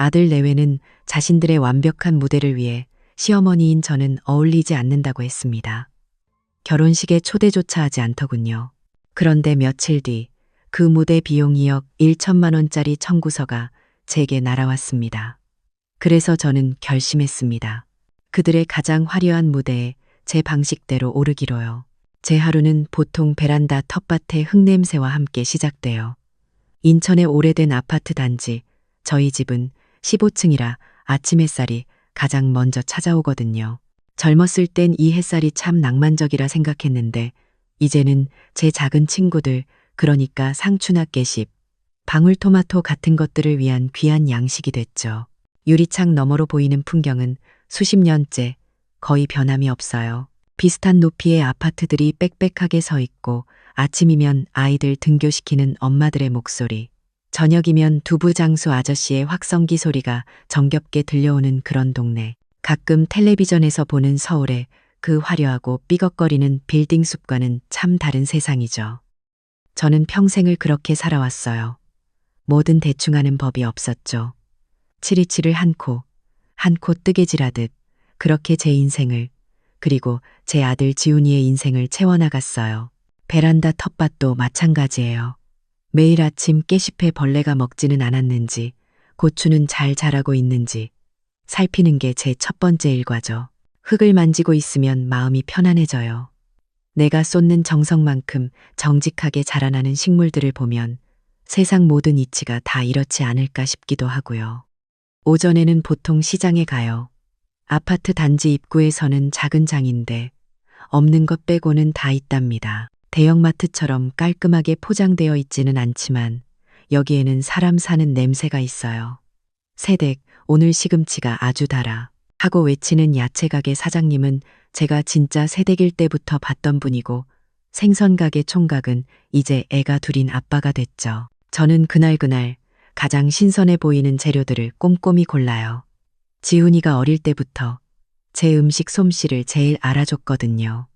아들 내외는 자신들의 완벽한 무대를 위해 시어머니인 저는 어울리지 않는다고 했습니다. 결혼식에 초대조차 하지 않더군요. 그런데 며칠 뒤 그 무대 비용이 억 1천만 원짜리 청구서가 제게 날아왔습니다. 그래서 저는 결심했습니다. 그들의 가장 화려한 무대에 제 방식대로 오르기로요. 제 하루는 보통 베란다 텃밭의 흙냄새와 함께 시작돼요. 인천의 오래된 아파트 단지, 저희 집은 15층이라 아침 햇살이 가장 먼저 찾아오거든요. 젊었을 땐 이 햇살이 참 낭만적이라 생각했는데 이제는 제 작은 친구들, 그러니까 상추나 깨십, 방울토마토 같은 것들을 위한 귀한 양식이 됐죠. 유리창 너머로 보이는 풍경은 수십 년째 거의 변함이 없어요. 비슷한 높이의 아파트들이 빽빽하게 서 있고 아침이면 아이들 등교시키는 엄마들의 목소리, 저녁이면 두부장수 아저씨의 확성기 소리가 정겹게 들려오는 그런 동네. 가끔 텔레비전에서 보는 서울의 그 화려하고 삐걱거리는 빌딩 숲과는 참 다른 세상이죠. 저는 평생을 그렇게 살아왔어요. 뭐든 대충 하는 법이 없었죠. 치리치를 한 코 뜨개질하듯 그렇게 제 인생을, 그리고 제 아들 지훈이의 인생을 채워나갔어요. 베란다 텃밭도 마찬가지예요. 매일 아침 깨씹에 벌레가 먹지는 않았는지, 고추는 잘 자라고 있는지 살피는 게 제 첫 번째 일과죠. 흙을 만지고 있으면 마음이 편안해져요. 내가 쏟는 정성만큼 정직하게 자라나는 식물들을 보면 세상 모든 이치가 다 이렇지 않을까 싶기도 하고요. 오전에는 보통 시장에 가요. 아파트 단지 입구에서는 작은 장인데 없는 것 빼고는 다 있답니다. 대형마트처럼 깔끔하게 포장되어 있지는 않지만 여기에는 사람 사는 냄새가 있어요. 새댁, 오늘 시금치가 아주 달아 하고 외치는 야채가게 사장님은 제가 진짜 새댁일 때부터 봤던 분이고, 생선가게 총각은 이제 애가 둘인 아빠가 됐죠. 저는 그날 가장 신선해 보이는 재료들을 꼼꼼히 골라요. 지훈이가 어릴 때부터 제 음식 솜씨를 제일 알아줬거든요.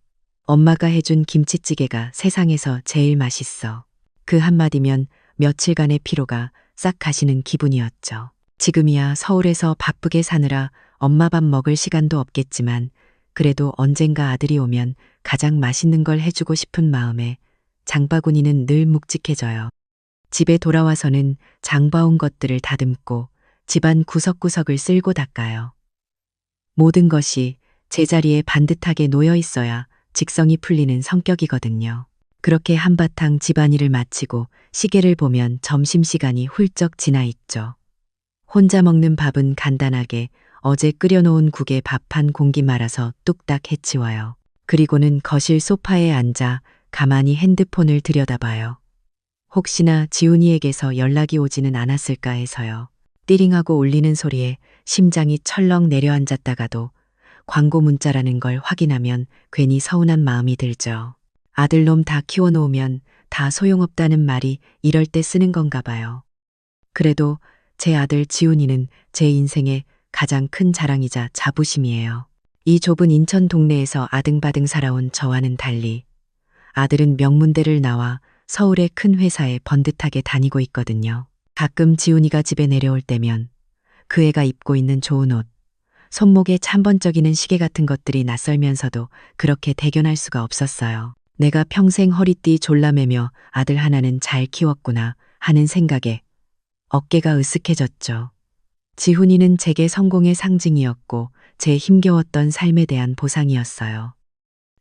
엄마가 해준 김치찌개가 세상에서 제일 맛있어. 그 한마디면 며칠간의 피로가 싹 가시는 기분이었죠. 지금이야 서울에서 바쁘게 사느라 엄마 밥 먹을 시간도 없겠지만 그래도 언젠가 아들이 오면 가장 맛있는 걸 해주고 싶은 마음에 장바구니는 늘 묵직해져요. 집에 돌아와서는 장봐온 것들을 다듬고 집안 구석구석을 쓸고 닦아요. 모든 것이 제자리에 반듯하게 놓여 있어야 직성이 풀리는 성격이거든요. 그렇게 한바탕 집안일을 마치고 시계를 보면 점심시간이 훌쩍 지나 있죠. 혼자 먹는 밥은 간단하게 어제 끓여놓은 국에 밥 한 공기 말아서 뚝딱 해치워요. 그리고는 거실 소파에 앉아 가만히 핸드폰을 들여다봐요. 혹시나 지훈이에게서 연락이 오지는 않았을까 해서요. 띠링하고 울리는 소리에 심장이 철렁 내려앉았다가도 광고 문자라는 걸 확인하면 괜히 서운한 마음이 들죠. 아들놈 다 키워놓으면 다 소용없다는 말이 이럴 때 쓰는 건가 봐요. 그래도 제 아들 지훈이는 제 인생의 가장 큰 자랑이자 자부심이에요. 이 좁은 인천 동네에서 아등바등 살아온 저와는 달리 아들은 명문대를 나와 서울의 큰 회사에 번듯하게 다니고 있거든요. 가끔 지훈이가 집에 내려올 때면 그 애가 입고 있는 좋은 옷, 손목에 찬번쩍이는 시계 같은 것들이 낯설면서도 그렇게 대견할 수가 없었어요. 내가 평생 허리띠 졸라매며 아들 하나는 잘 키웠구나 하는 생각에 어깨가 으쓱해졌죠. 지훈이는 제게 성공의 상징이었고 제 힘겨웠던 삶에 대한 보상이었어요.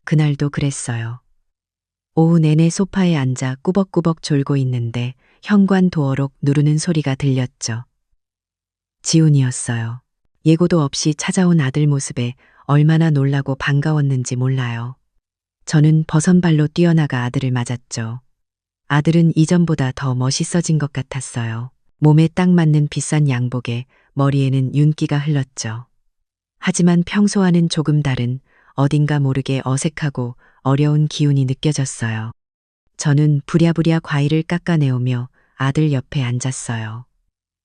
그날도 그랬어요. 오후 내내 소파에 앉아 꾸벅꾸벅 졸고 있는데 현관 도어록 누르는 소리가 들렸죠. 지훈이었어요. 예고도 없이 찾아온 아들 모습에 얼마나 놀라고 반가웠는지 몰라요. 저는 버선발로 뛰어나가 아들을 맞았죠. 아들은 이전보다 더 멋있어진 것 같았어요. 몸에 딱 맞는 비싼 양복에 머리에는 윤기가 흘렀죠. 하지만 평소와는 조금 다른 어딘가 모르게 어색하고 어려운 기운이 느껴졌어요. 저는 부랴부랴 과일을 깎아내오며 아들 옆에 앉았어요.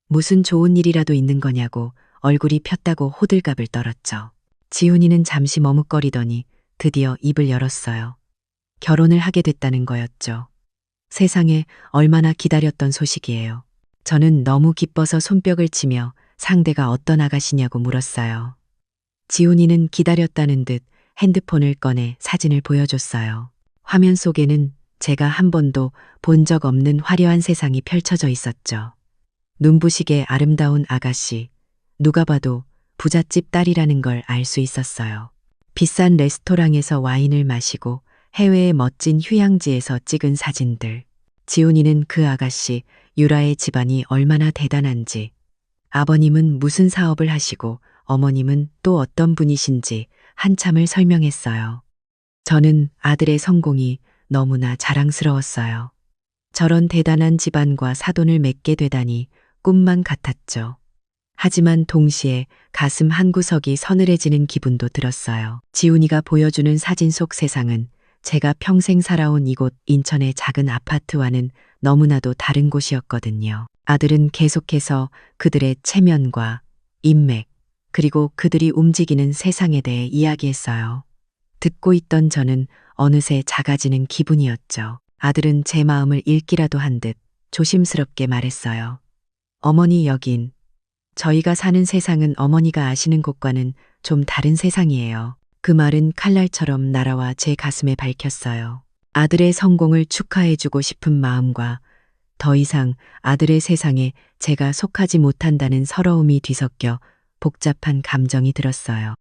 무슨 좋은 일이라도 있는 거냐고 얼굴이 폈다고 호들갑을 떨었죠. 지훈이는 잠시 머뭇거리더니 드디어 입을 열었어요. 결혼을 하게 됐다는 거였죠. 세상에 얼마나 기다렸던 소식이에요. 저는 너무 기뻐서 손뼉을 치며 상대가 어떤 아가씨냐고 물었어요. 지훈이는 기다렸다는 듯 핸드폰을 꺼내 사진을 보여줬어요. 화면 속에는 제가 한 번도 본 적 없는 화려한 세상이 펼쳐져 있었죠. 눈부시게 아름다운 아가씨, 누가 봐도 부잣집 딸이라는 걸 알 수 있었어요. 비싼 레스토랑에서 와인을 마시고 해외의 멋진 휴양지에서 찍은 사진들. 지훈이는 그 아가씨, 유라의 집안이 얼마나 대단한지, 아버님은 무슨 사업을 하시고 어머님은 또 어떤 분이신지 한참을 설명했어요. 저는 아들의 성공이 너무나 자랑스러웠어요. 저런 대단한 집안과 사돈을 맺게 되다니 꿈만 같았죠. 하지만 동시에 가슴 한구석이 서늘해지는 기분도 들었어요. 지훈이가 보여주는 사진 속 세상은 제가 평생 살아온 이곳 인천의 작은 아파트와는 너무나도 다른 곳이었거든요. 아들은 계속해서 그들의 체면과 인맥, 그리고 그들이 움직이는 세상에 대해 이야기했어요. 듣고 있던 저는 어느새 작아지는 기분이었죠. 아들은 제 마음을 읽기라도 한 듯 조심스럽게 말했어요. 어머니, 여긴 저희가 사는 세상은 어머니가 아시는 곳과는 좀 다른 세상이에요. 그 말은 칼날처럼 날아와 제 가슴에 박혔어요. 아들의 성공을 축하해주고 싶은 마음과 더 이상 아들의 세상에 제가 속하지 못한다는 서러움이 뒤섞여 복잡한 감정이 들었어요.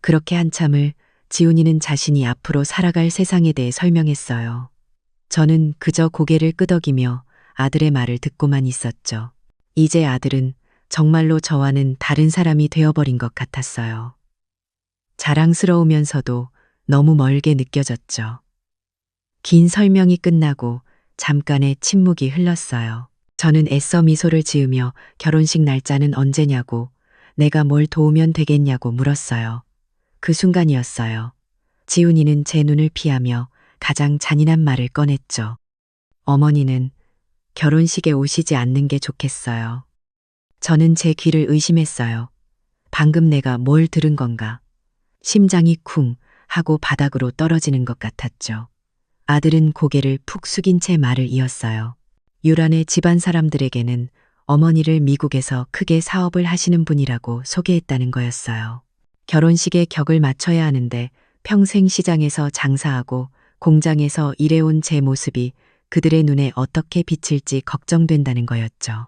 그렇게 한참을 지훈이는 자신이 앞으로 살아갈 세상에 대해 설명했어요. 저는 그저 고개를 끄덕이며 아들의 말을 듣고만 있었죠. 이제 아들은 정말로 저와는 다른 사람이 되어버린 것 같았어요. 자랑스러우면서도 너무 멀게 느껴졌죠. 긴 설명이 끝나고 잠깐의 침묵이 흘렀어요. 저는 애써 미소를 지으며 결혼식 날짜는 언제냐고, 내가 뭘 도우면 되겠냐고 물었어요. 그 순간이었어요. 지훈이는 제 눈을 피하며 가장 잔인한 말을 꺼냈죠. 어머니는 결혼식에 오시지 않는 게 좋겠어요. 저는 제 귀를 의심했어요. 방금 내가 뭘 들은 건가? 심장이 쿵 하고 바닥으로 떨어지는 것 같았죠. 아들은 고개를 푹 숙인 채 말을 이었어요. 유란의 집안 사람들에게는 어머니를 미국에서 크게 사업을 하시는 분이라고 소개했다는 거였어요. 결혼식에 격을 맞춰야 하는데 평생 시장에서 장사하고 공장에서 일해온 제 모습이 그들의 눈에 어떻게 비칠지 걱정된다는 거였죠.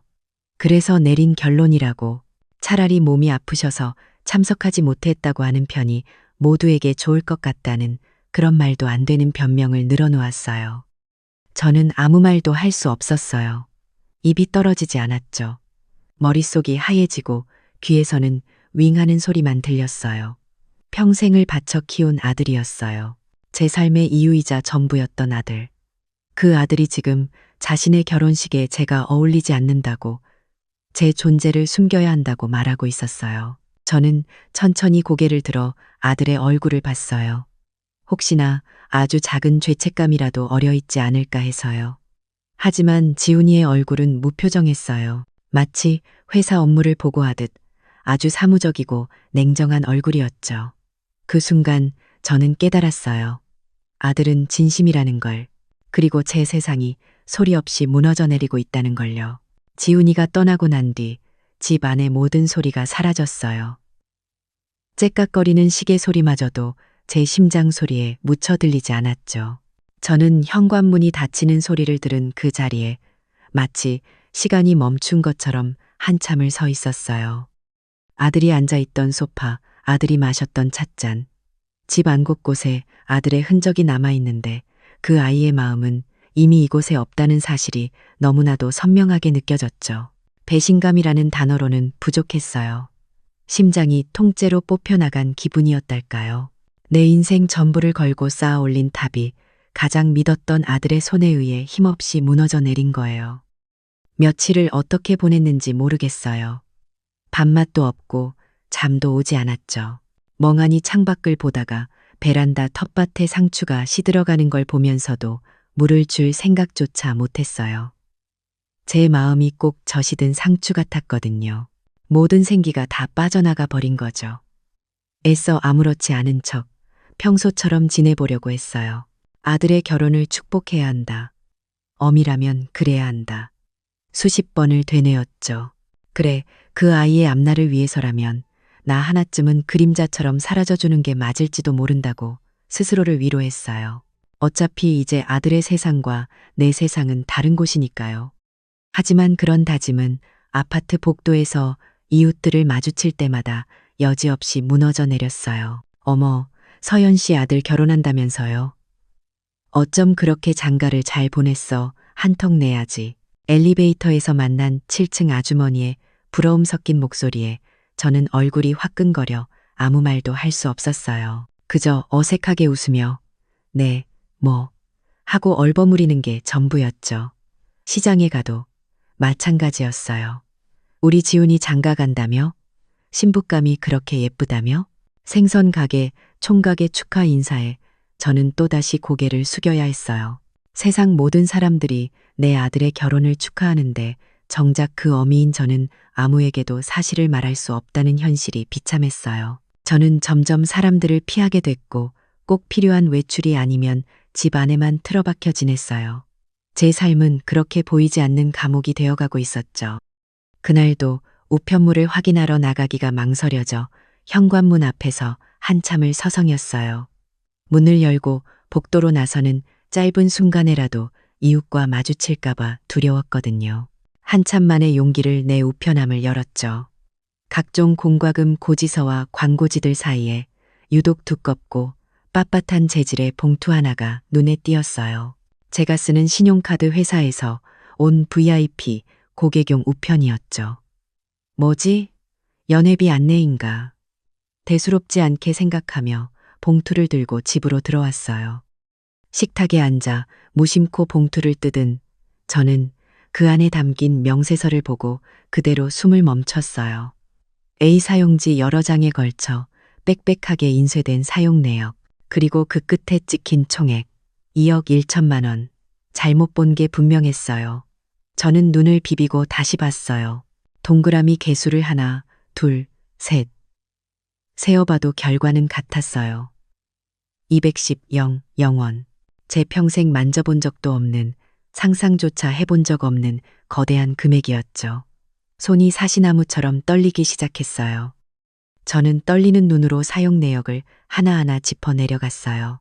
그래서 내린 결론이라고, 차라리 몸이 아프셔서 참석하지 못했다고 하는 편이 모두에게 좋을 것 같다는 그런 말도 안 되는 변명을 늘어놓았어요. 저는 아무 말도 할 수 없었어요. 입이 떨어지지 않았죠. 머릿속이 하얘지고 귀에서는 윙 하는 소리만 들렸어요. 평생을 바쳐 키운 아들이었어요. 제 삶의 이유이자 전부였던 아들. 그 아들이 지금 자신의 결혼식에 제가 어울리지 않는다고, 제 존재를 숨겨야 한다고 말하고 있었어요. 저는 천천히 고개를 들어 아들의 얼굴을 봤어요. 혹시나 아주 작은 죄책감이라도 어려있지 않을까 해서요. 하지만 지훈이의 얼굴은 무표정했어요. 마치 회사 업무를 보고하듯 아주 사무적이고 냉정한 얼굴이었죠. 그 순간 저는 깨달았어요. 아들은 진심이라는 걸, 그리고 제 세상이 소리 없이 무너져 내리고 있다는 걸요. 지훈이가 떠나고 난 뒤 집 안의 모든 소리가 사라졌어요. 째깍거리는 시계 소리마저도 제 심장 소리에 묻혀 들리지 않았죠. 저는 현관문이 닫히는 소리를 들은 그 자리에 마치 시간이 멈춘 것처럼 한참을 서 있었어요. 아들이 앉아있던 소파, 아들이 마셨던 찻잔, 집 안 곳곳에 아들의 흔적이 남아있는데 그 아이의 마음은 이미 이곳에 없다는 사실이 너무나도 선명하게 느껴졌죠. 배신감이라는 단어로는 부족했어요. 심장이 통째로 뽑혀나간 기분이었달까요. 내 인생 전부를 걸고 쌓아 올린 탑이 가장 믿었던 아들의 손에 의해 힘없이 무너져 내린 거예요. 며칠을 어떻게 보냈는지 모르겠어요. 밥맛도 없고 잠도 오지 않았죠. 멍하니 창밖을 보다가 베란다 텃밭의 상추가 시들어가는 걸 보면서도 물을 줄 생각조차 못했어요. 제 마음이 꼭 젖이든 상추 같았거든요. 모든 생기가 다 빠져나가 버린 거죠. 애써 아무렇지 않은 척 평소처럼 지내보려고 했어요. 아들의 결혼을 축복해야 한다. 엄이라면 그래야 한다. 수십 번을 되뇌었죠. 그래, 그 아이의 앞날을 위해서라면 나 하나쯤은 그림자처럼 사라져주는 게 맞을지도 모른다고 스스로를 위로했어요. 어차피 이제 아들의 세상과 내 세상은 다른 곳이니까요. 하지만 그런 다짐은 아파트 복도에서 이웃들을 마주칠 때마다 여지없이 무너져 내렸어요. 어머, 서연 씨 아들 결혼한다면서요? 어쩜 그렇게 장가를 잘 보냈어. 한턱 내야지. 엘리베이터에서 만난 7층 아주머니의 부러움 섞인 목소리에 저는 얼굴이 화끈거려 아무 말도 할 수 없었어요. 그저 어색하게 웃으며 네, 뭐 하고 얼버무리는 게 전부였죠. 시장에 가도 마찬가지였어요. 우리 지훈이 장가 간다며? 신부감이 그렇게 예쁘다며? 생선 가게, 총각의 축하 인사에 저는 또다시 고개를 숙여야 했어요. 세상 모든 사람들이 내 아들의 결혼을 축하하는데 정작 그 어미인 저는 아무에게도 사실을 말할 수 없다는 현실이 비참했어요. 저는 점점 사람들을 피하게 됐고 꼭 필요한 외출이 아니면 집 안에만 틀어박혀 지냈어요. 제 삶은 그렇게 보이지 않는 감옥이 되어가고 있었죠. 그날도 우편물을 확인하러 나가기가 망설여져 현관문 앞에서 한참을 서성였어요. 문을 열고 복도로 나서는 짧은 순간에라도 이웃과 마주칠까봐 두려웠거든요. 한참 만에 용기를 내 우편함을 열었죠. 각종 공과금 고지서와 광고지들 사이에 유독 두껍고 빳빳한 재질의 봉투 하나가 눈에 띄었어요. 제가 쓰는 신용카드 회사에서 온 VIP 고객용 우편이었죠. 뭐지? 연회비 안내인가? 대수롭지 않게 생각하며 봉투를 들고 집으로 들어왔어요. 식탁에 앉아 무심코 봉투를 뜯은 저는 그 안에 담긴 명세서를 보고 그대로 숨을 멈췄어요. A 사용지 여러 장에 걸쳐 빽빽하게 인쇄된 사용 내역, 그리고 그 끝에 찍힌 총액 2억 1천만 원. 잘못 본 게 분명했어요. 저는 눈을 비비고 다시 봤어요. 동그라미 개수를 하나, 둘, 셋. 세어봐도 결과는 같았어요. 210, 0원. 제 평생 만져본 적도 없는, 상상조차 해본 적 없는 거대한 금액이었죠. 손이 사시나무처럼 떨리기 시작했어요. 저는 떨리는 눈으로 사용 내역을 하나하나 짚어 내려갔어요.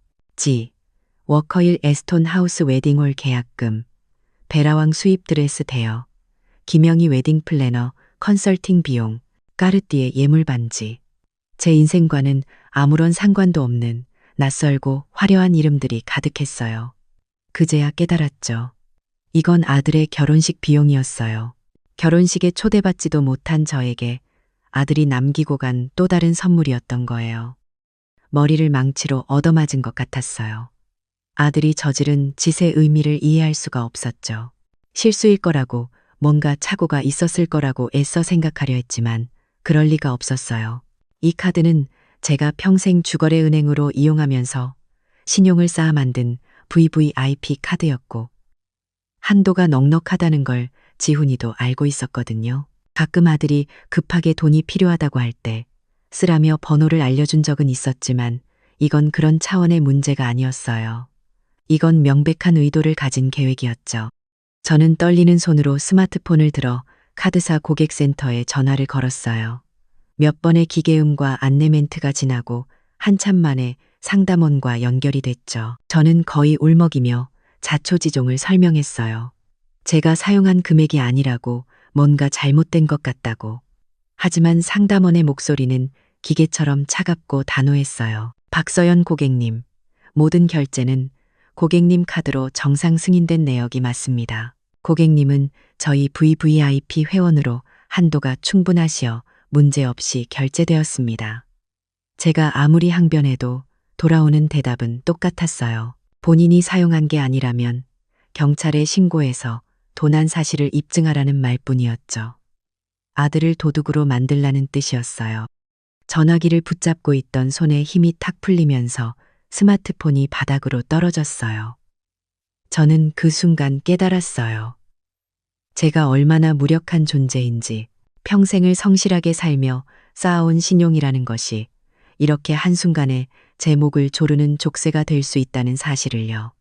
워커힐 에스톤 하우스 웨딩홀 계약금, 베라왕 수입 드레스 대여, 김영희 웨딩 플래너 컨설팅 비용, 까르띠에 예물 반지. 제 인생과는 아무런 상관도 없는 낯설고 화려한 이름들이 가득했어요. 그제야 깨달았죠. 이건 아들의 결혼식 비용이었어요. 결혼식에 초대받지도 못한 저에게 아들이 남기고 간 또 다른 선물이었던 거예요. 머리를 망치로 얻어맞은 것 같았어요. 아들이 저지른 짓의 의미를 이해할 수가 없었죠. 실수일 거라고, 뭔가 착오가 있었을 거라고 애써 생각하려 했지만 그럴 리가 없었어요. 이 카드는 제가 평생 주거래 은행으로 이용하면서 신용을 쌓아 만든 VVIP 카드였고 한도가 넉넉하다는 걸 지훈이도 알고 있었거든요. 가끔 아들이 급하게 돈이 필요하다고 할 때 쓰라며 번호를 알려준 적은 있었지만 이건 그런 차원의 문제가 아니었어요. 이건 명백한 의도를 가진 계획이었죠. 저는 떨리는 손으로 스마트폰을 들어 카드사 고객센터에 전화를 걸었어요. 몇 번의 기계음과 안내 멘트가 지나고 한참 만에 상담원과 연결이 됐죠. 저는 거의 울먹이며 자초지종을 설명했어요. 제가 사용한 금액이 아니라고, 뭔가 잘못된 것 같다고. 하지만 상담원의 목소리는 기계처럼 차갑고 단호했어요. 박서연 고객님, 모든 결제는 고객님 카드로 정상 승인된 내역이 맞습니다. 고객님은 저희 VVIP 회원으로 한도가 충분하시어 문제없이 결제되었습니다. 제가 아무리 항변해도 돌아오는 대답은 똑같았어요. 본인이 사용한 게 아니라면 경찰에 신고해서 도난 사실을 입증하라는 말뿐이었죠. 아들을 도둑으로 만들라는 뜻이었어요. 전화기를 붙잡고 있던 손에 힘이 탁 풀리면서 스마트폰이 바닥으로 떨어졌어요. 저는 그 순간 깨달았어요. 제가 얼마나 무력한 존재인지, 평생을 성실하게 살며 쌓아온 신용이라는 것이 이렇게 한순간에 제 목을 조르는 족쇄가 될 수 있다는 사실을요.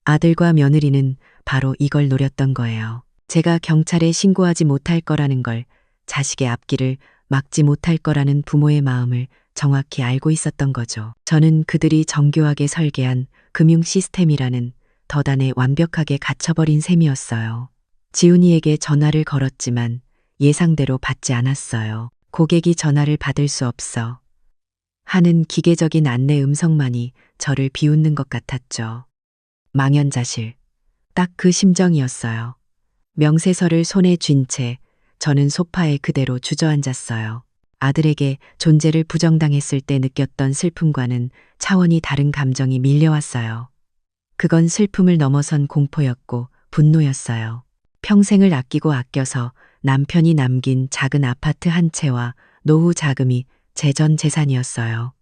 아들과 며느리는 바로 이걸 노렸던 거예요. 제가 경찰에 신고하지 못할 거라는 걸 자식의 앞길을 막지 못할 거라는 부모의 마음을 정확히 알고 있었던 거죠. 저는 그들이 정교하게 설계한 금융 시스템이라는 덫안에 완벽하게 갇혀버린 셈이었어요. 지훈이에게 전화를 걸었지만 예상대로 받지 않았어요. 고객이 전화를 받을 수 없어 하는 기계적인 안내 음성만이 저를 비웃는 것 같았죠. 망연자실. 딱 그 심정이었어요. 명세서를 손에 쥔 채 저는 소파에 그대로 주저앉았어요. 아들에게 존재를 부정당했을 때 느꼈던 슬픔과는 차원이 다른 감정이 밀려왔어요. 그건 슬픔을 넘어선 공포였고 분노였어요. 평생을 아끼고 아껴서 남편이 남긴 작은 아파트 한 채와 노후 자금이 제 전 재산이었어요.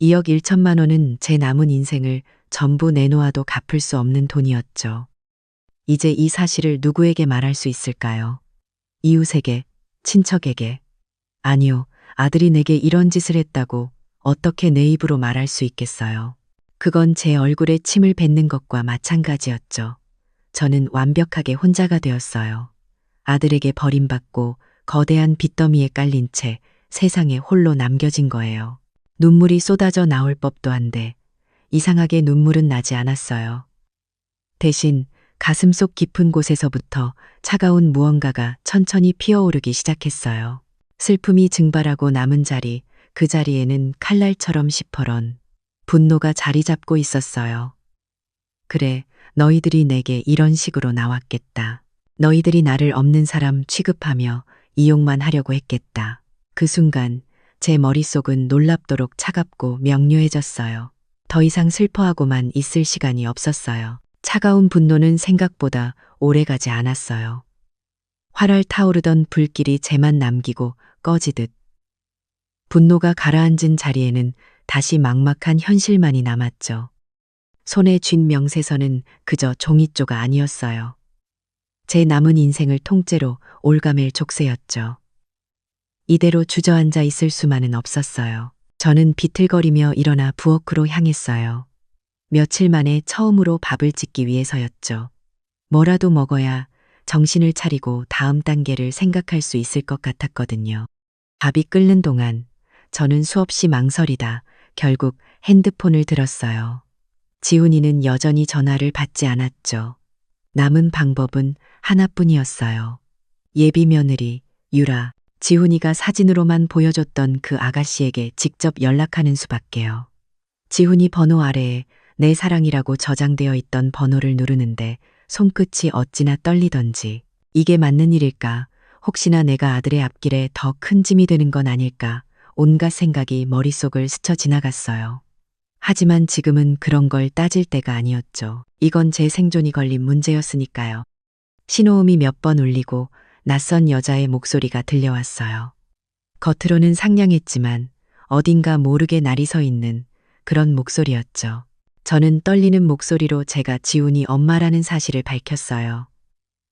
2억 1천만 원은 제 남은 인생을 전부 내놓아도 갚을 수 없는 돈이었죠. 이제 이 사실을 누구에게 말할 수 있을까요? 이웃에게, 친척에게. 아니요, 아들이 내게 이런 짓을 했다고 어떻게 내 입으로 말할 수 있겠어요. 그건 제 얼굴에 침을 뱉는 것과 마찬가지였죠. 저는 완벽하게 혼자가 되었어요. 아들에게 버림받고 거대한 빚더미에 깔린 채 세상에 홀로 남겨진 거예요. 눈물이 쏟아져 나올 법도 한데 이상하게 눈물은 나지 않았어요. 대신 가슴속 깊은 곳에서부터 차가운 무언가가 천천히 피어오르기 시작했어요. 슬픔이 증발하고 남은 자리, 그 자리에는 칼날처럼 시퍼런 분노가 자리 잡고 있었어요. 그래, 너희들이 내게 이런 식으로 나왔겠다. 너희들이 나를 없는 사람 취급하며 이용만 하려고 했겠다. 그 순간 제 머릿속은 놀랍도록 차갑고 명료해졌어요. 더 이상 슬퍼하고만 있을 시간이 없었어요. 차가운 분노는 생각보다 오래가지 않았어요. 활활 타오르던 불길이 제만 남기고 꺼지듯 분노가 가라앉은 자리에는 다시 막막한 현실만이 남았죠. 손에 쥔 명세서는 그저 종이조가 아니었어요. 제 남은 인생을 통째로 올가맬 족쇄였죠. 이대로 주저앉아 있을 수만은 없었어요. 저는 비틀거리며 일어나 부엌으로 향했어요. 며칠 만에 처음으로 밥을 짓기 위해서였죠. 뭐라도 먹어야 정신을 차리고 다음 단계를 생각할 수 있을 것 같았거든요. 밥이 끓는 동안 저는 수없이 망설이다 결국 핸드폰을 들었어요. 지훈이는 여전히 전화를 받지 않았죠. 남은 방법은 하나뿐이었어요. 예비 며느리 유라, 지훈이가 사진으로만 보여줬던 그 아가씨에게 직접 연락하는 수밖에요. 지훈이 번호 아래에 내 사랑이라고 저장되어 있던 번호를 누르는데 손끝이 어찌나 떨리던지 이게 맞는 일일까? 혹시나 내가 아들의 앞길에 더 큰 짐이 되는 건 아닐까? 온갖 생각이 머릿속을 스쳐 지나갔어요. 하지만 지금은 그런 걸 따질 때가 아니었죠. 이건 제 생존이 걸린 문제였으니까요. 신호음이 몇 번 울리고 낯선 여자의 목소리가 들려왔어요. 겉으로는 상냥했지만 어딘가 모르게 날이 서 있는 그런 목소리였죠. 저는 떨리는 목소리로 제가 지훈이 엄마라는 사실을 밝혔어요.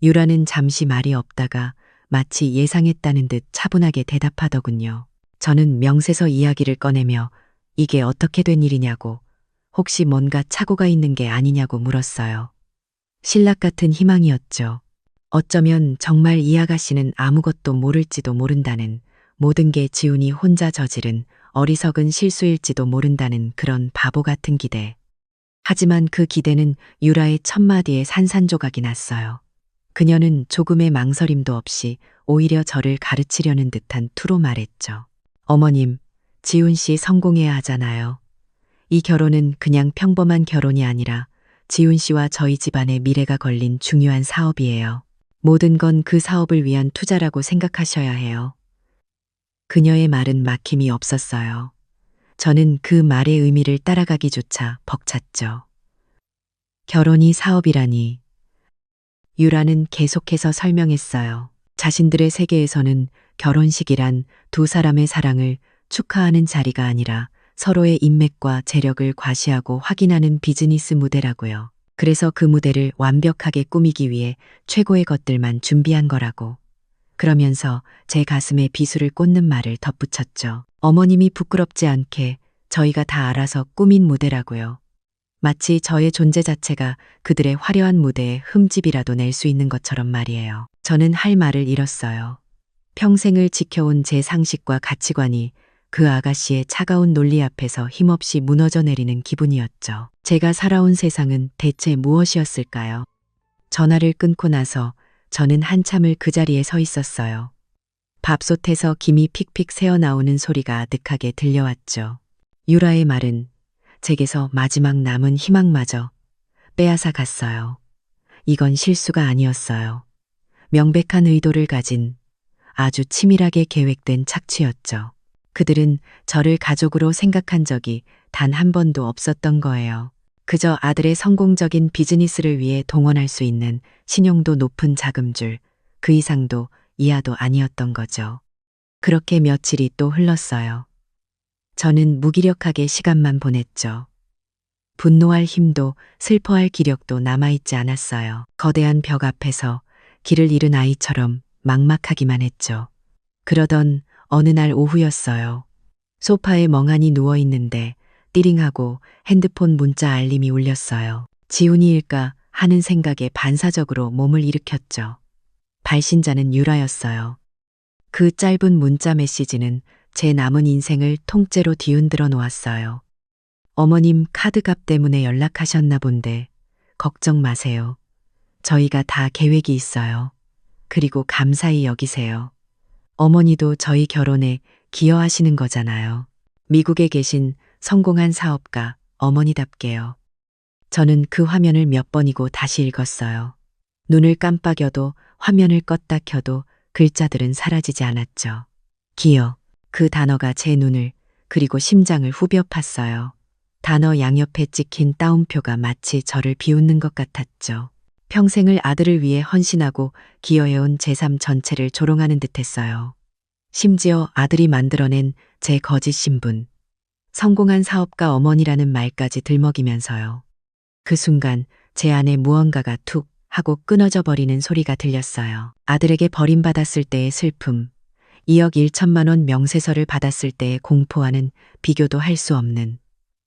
유라는 잠시 말이 없다가 마치 예상했다는 듯 차분하게 대답하더군요. 저는 명세서 이야기를 꺼내며 이게 어떻게 된 일이냐고, 혹시 뭔가 착오가 있는 게 아니냐고 물었어요. 신락 같은 희망이었죠. 어쩌면 정말 이 아가씨는 아무것도 모를지도 모른다는, 모든 게 지훈이 혼자 저지른 어리석은 실수일지도 모른다는 그런 바보 같은 기대. 하지만 그 기대는 유라의 첫마디에 산산조각이 났어요. 그녀는 조금의 망설임도 없이 오히려 저를 가르치려는 듯한 투로 말했죠. 어머님, 지훈 씨 성공해야 하잖아요. 이 결혼은 그냥 평범한 결혼이 아니라 지훈 씨와 저희 집안의 미래가 걸린 중요한 사업이에요. 모든 건 그 사업을 위한 투자라고 생각하셔야 해요. 그녀의 말은 막힘이 없었어요. 저는 그 말의 의미를 따라가기조차 벅찼죠. 결혼이 사업이라니. 유라는 계속해서 설명했어요. 자신들의 세계에서는 결혼식이란 두 사람의 사랑을 축하하는 자리가 아니라 서로의 인맥과 재력을 과시하고 확인하는 비즈니스 무대라고요. 그래서 그 무대를 완벽하게 꾸미기 위해 최고의 것들만 준비한 거라고. 그러면서 제 가슴에 비수를 꽂는 말을 덧붙였죠. 어머님이 부끄럽지 않게 저희가 다 알아서 꾸민 무대라고요. 마치 저의 존재 자체가 그들의 화려한 무대에 흠집이라도 낼 수 있는 것처럼 말이에요. 저는 할 말을 잃었어요. 평생을 지켜온 제 상식과 가치관이 그 아가씨의 차가운 논리 앞에서 힘없이 무너져 내리는 기분이었죠. 제가 살아온 세상은 대체 무엇이었을까요? 전화를 끊고 나서 저는 한참을 그 자리에 서 있었어요. 밥솥에서 김이 픽픽 새어나오는 소리가 아득하게 들려왔죠. 유라의 말은 제게서 마지막 남은 희망마저 빼앗아 갔어요. 이건 실수가 아니었어요. 명백한 의도를 가진 아주 치밀하게 계획된 착취였죠. 그들은 저를 가족으로 생각한 적이 단 한 번도 없었던 거예요. 그저 아들의 성공적인 비즈니스를 위해 동원할 수 있는 신용도 높은 자금줄, 그 이상도 이하도 아니었던 거죠. 그렇게 며칠이 또 흘렀어요. 저는 무기력하게 시간만 보냈죠. 분노할 힘도 슬퍼할 기력도 남아있지 않았어요. 거대한 벽 앞에서 길을 잃은 아이처럼 막막하기만 했죠. 그러던 어느 날 오후였어요. 소파에 멍하니 누워있는데 띠링하고 핸드폰 문자 알림이 울렸어요. 지훈이일까 하는 생각에 반사적으로 몸을 일으켰죠. 발신자는 유라였어요. 그 짧은 문자 메시지는 제 남은 인생을 통째로 뒤흔들어 놓았어요. 어머님 카드값 때문에 연락하셨나 본데 걱정 마세요. 저희가 다 계획이 있어요. 그리고 감사히 여기세요. 어머니도 저희 결혼에 기여하시는 거잖아요. 미국에 계신 성공한 사업가 어머니답게요. 저는 그 화면을 몇 번이고 다시 읽었어요. 눈을 깜빡여도 화면을 껐다 켜도 글자들은 사라지지 않았죠. 기여. 그 단어가 제 눈을 그리고 심장을 후벼 팠어요. 단어 양옆에 찍힌 따옴표가 마치 저를 비웃는 것 같았죠. 평생을 아들을 위해 헌신하고 기여해온 제 삶 전체를 조롱하는 듯했어요. 심지어 아들이 만들어낸 제 거짓 신분, 성공한 사업가 어머니라는 말까지 들먹이면서요. 그 순간 제 안에 무언가가 툭 하고 끊어져 버리는 소리가 들렸어요. 아들에게 버림받았을 때의 슬픔, 2억 1천만 원 명세서를 받았을 때의 공포와는 비교도 할 수 없는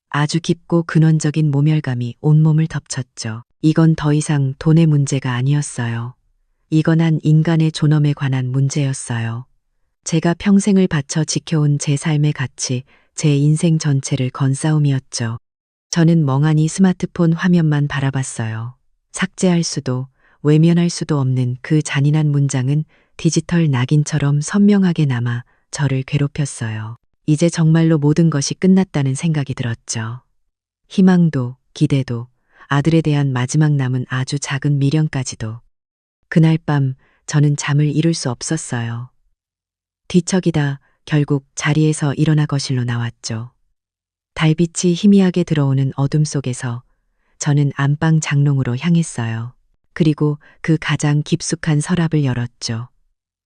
아주 깊고 근원적인 모멸감이 온몸을 덮쳤죠. 이건 더 이상 돈의 문제가 아니었어요. 이건 한 인간의 존엄에 관한 문제였어요. 제가 평생을 바쳐 지켜온 제 삶의 가치, 제 인생 전체를 건 싸움이었죠. 저는 멍하니 스마트폰 화면만 바라봤어요. 삭제할 수도 외면할 수도 없는 그 잔인한 문장은 디지털 낙인처럼 선명하게 남아 저를 괴롭혔어요. 이제 정말로 모든 것이 끝났다는 생각이 들었죠. 희망도 기대도 아들에 대한 마지막 남은 아주 작은 미련까지도. 그날 밤 저는 잠을 이룰 수 없었어요. 뒤척이다 결국 자리에서 일어나 거실로 나왔죠. 달빛이 희미하게 들어오는 어둠 속에서 저는 안방 장롱으로 향했어요. 그리고 그 가장 깊숙한 서랍을 열었죠.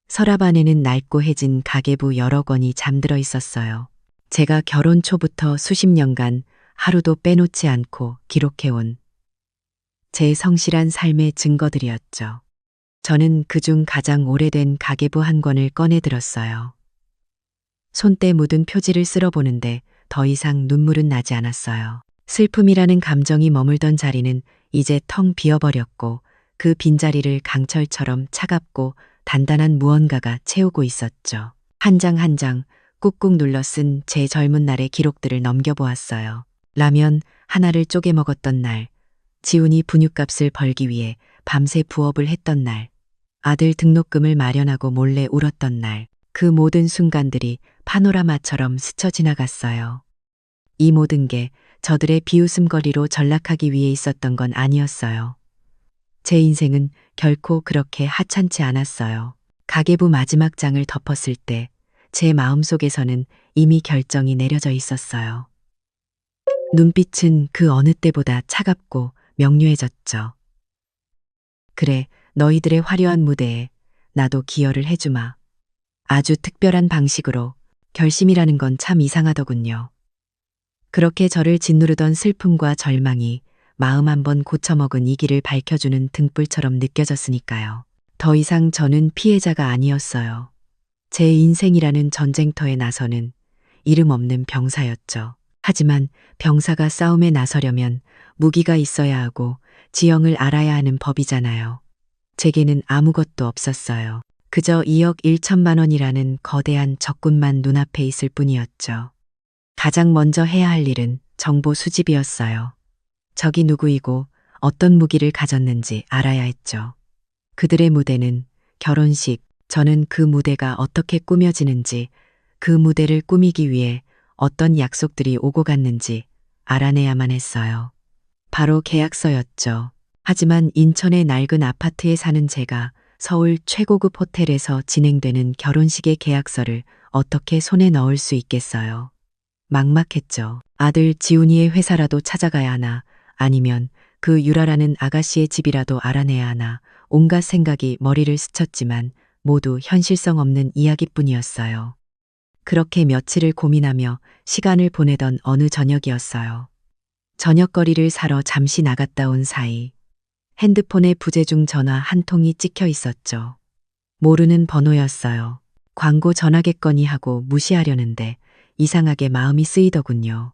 서랍 안에는 낡고 해진 가계부 여러 권이 잠들어 있었어요. 제가 결혼 초부터 수십 년간 하루도 빼놓지 않고 기록해온 제 성실한 삶의 증거들이었죠. 저는 그중 가장 오래된 가계부 한 권을 꺼내 들었어요. 손때 묻은 표지를 쓸어보는데 더 이상 눈물은 나지 않았어요. 슬픔이라는 감정이 머물던 자리는 이제 텅 비어버렸고 그 빈자리를 강철처럼 차갑고 단단한 무언가가 채우고 있었죠. 한 장 한 장 꾹꾹 눌러 쓴 제 젊은 날의 기록들을 넘겨보았어요. 라면 하나를 쪼개 먹었던 날, 지훈이 분유값을 벌기 위해 밤새 부업을 했던 날, 아들 등록금을 마련하고 몰래 울었던 날, 그 모든 순간들이 파노라마처럼 스쳐 지나갔어요. 이 모든 게 저들의 비웃음거리로 전락하기 위해 있었던 건 아니었어요. 제 인생은 결코 그렇게 하찮지 않았어요. 가계부 마지막 장을 덮었을 때 제 마음속에서는 이미 결정이 내려져 있었어요. 눈빛은 그 어느 때보다 차갑고 명료해졌죠. 그래, 너희들의 화려한 무대에 나도 기여를 해주마. 아주 특별한 방식으로. 결심이라는 건 참 이상하더군요. 그렇게 저를 짓누르던 슬픔과 절망이 마음 한번 고쳐먹은 이 길을 밝혀주는 등불처럼 느껴졌으니까요. 더 이상 저는 피해자가 아니었어요. 제 인생이라는 전쟁터에 나서는 이름 없는 병사였죠. 하지만 병사가 싸움에 나서려면 무기가 있어야 하고 지형을 알아야 하는 법이잖아요. 제게는 아무것도 없었어요. 그저 2억 1천만 원이라는 거대한 적군만 눈앞에 있을 뿐이었죠. 가장 먼저 해야 할 일은 정보 수집이었어요. 적이 누구이고 어떤 무기를 가졌는지 알아야 했죠. 그들의 무대는 결혼식, 저는 그 무대가 어떻게 꾸며지는지, 그 무대를 꾸미기 위해 어떤 약속들이 오고 갔는지 알아내야만 했어요. 바로 계약서였죠. 하지만 인천의 낡은 아파트에 사는 제가 서울 최고급 호텔에서 진행되는 결혼식의 계약서를 어떻게 손에 넣을 수 있겠어요. 막막했죠. 아들 지훈이의 회사라도 찾아가야 하나, 아니면 그 유라라는 아가씨의 집이라도 알아내야 하나, 온갖 생각이 머리를 스쳤지만 모두 현실성 없는 이야기뿐이었어요. 그렇게 며칠을 고민하며 시간을 보내던 어느 저녁이었어요. 저녁거리를 사러 잠시 나갔다 온 사이 핸드폰에 부재중 전화 한 통이 찍혀 있었죠. 모르는 번호였어요. 광고 전화겠거니 하고 무시하려는데 이상하게 마음이 쓰이더군요.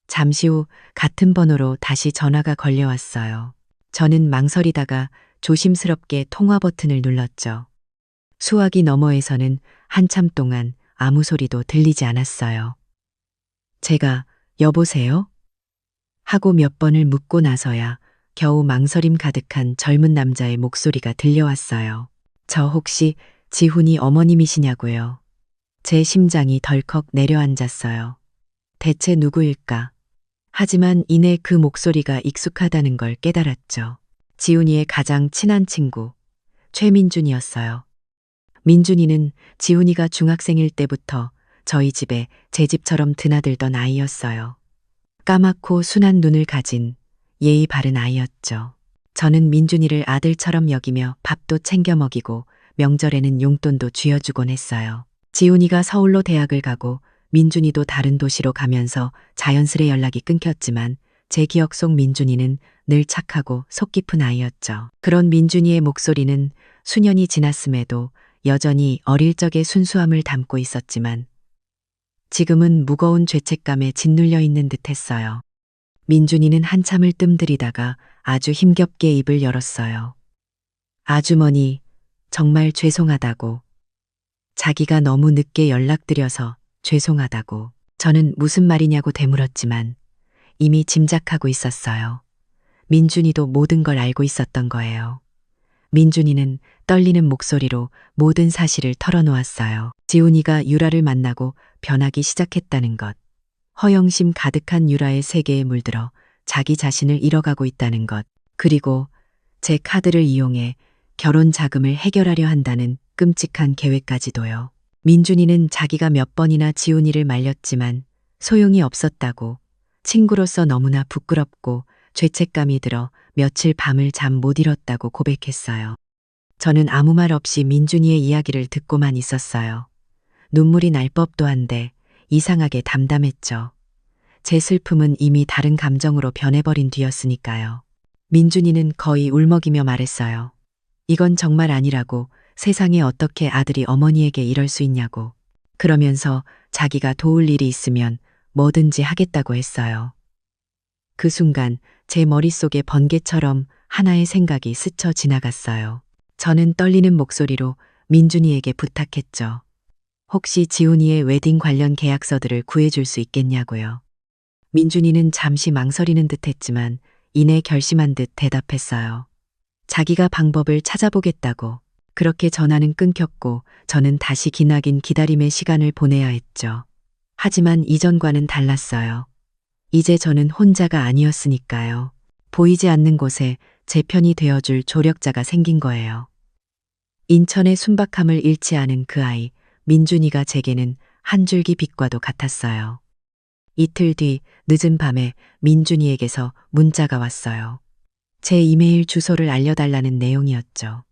잠시 후 같은 번호로 다시 전화가 걸려왔어요. 저는 망설이다가 조심스럽게 통화 버튼을 눌렀죠. 수화기 너머에서는 한참 동안 아무 소리도 들리지 않았어요. 제가 여보세요? 하고 몇 번을 묻고 나서야 겨우 망설임 가득한 젊은 남자의 목소리가 들려왔어요. 저 혹시 지훈이 어머님이시냐고요. 제 심장이 덜컥 내려앉았어요. 대체 누구일까? 하지만 이내 그 목소리가 익숙하다는 걸 깨달았죠. 지훈이의 가장 친한 친구, 최민준이었어요. 민준이는 지훈이가 중학생일 때부터 저희 집에 제 집처럼 드나들던 아이였어요. 까맣고 순한 눈을 가진 예의 바른 아이였죠. 저는 민준이를 아들처럼 여기며 밥도 챙겨 먹이고 명절에는 용돈도 쥐어주곤 했어요. 지훈이가 서울로 대학을 가고 민준이도 다른 도시로 가면서 자연스레 연락이 끊겼지만 제 기억 속 민준이는 늘 착하고 속 깊은 아이였죠. 그런 민준이의 목소리는 수년이 지났음에도 여전히 어릴 적의 순수함을 담고 있었지만 지금은 무거운 죄책감에 짓눌려 있는 듯했어요. 민준이는 한참을 뜸들이다가 아주 힘겹게 입을 열었어요. 아주머니, 정말 죄송하다고. 자기가 너무 늦게 연락드려서 죄송하다고. 저는 무슨 말이냐고 되물었지만 이미 짐작하고 있었어요. 민준이도 모든 걸 알고 있었던 거예요. 민준이는 떨리는 목소리로 모든 사실을 털어놓았어요. 지훈이가 유라를 만나고 변하기 시작했다는 것. 허영심 가득한 유라의 세계에 물들어 자기 자신을 잃어가고 있다는 것. 그리고 제 카드를 이용해 결혼 자금을 해결하려 한다는 끔찍한 계획까지도요. 민준이는 자기가 몇 번이나 지훈이를 말렸지만 소용이 없었다고, 친구로서 너무나 부끄럽고 죄책감이 들어 며칠 밤을 잠 못 이뤘다고 고백했어요. 저는 아무 말 없이 민준이의 이야기를 듣고만 있었어요. 눈물이 날 법도 한데 이상하게 담담했죠. 제 슬픔은 이미 다른 감정으로 변해버린 뒤였으니까요. 민준이는 거의 울먹이며 말했어요. 이건 정말 아니라고, 세상에 어떻게 아들이 어머니에게 이럴 수 있냐고. 그러면서 자기가 도울 일이 있으면 뭐든지 하겠다고 했어요. 그 순간 제 머릿속에 번개처럼 하나의 생각이 스쳐 지나갔어요. 저는 떨리는 목소리로 민준이에게 부탁했죠. 혹시 지훈이의 웨딩 관련 계약서들을 구해줄 수 있겠냐고요. 민준이는 잠시 망설이는 듯 했지만 이내 결심한 듯 대답했어요. 자기가 방법을 찾아보겠다고. 그렇게 전화는 끊겼고 저는 다시 기나긴 기다림의 시간을 보내야 했죠. 하지만 이전과는 달랐어요. 이제 저는 혼자가 아니었으니까요. 보이지 않는 곳에 제 편이 되어줄 조력자가 생긴 거예요. 인천의 순박함을 잃지 않은 그 아이, 민준이가 제게는 한 줄기 빛과도 같았어요. 이틀 뒤 늦은 밤에 민준이에게서 문자가 왔어요. 제 이메일 주소를 알려달라는 내용이었죠.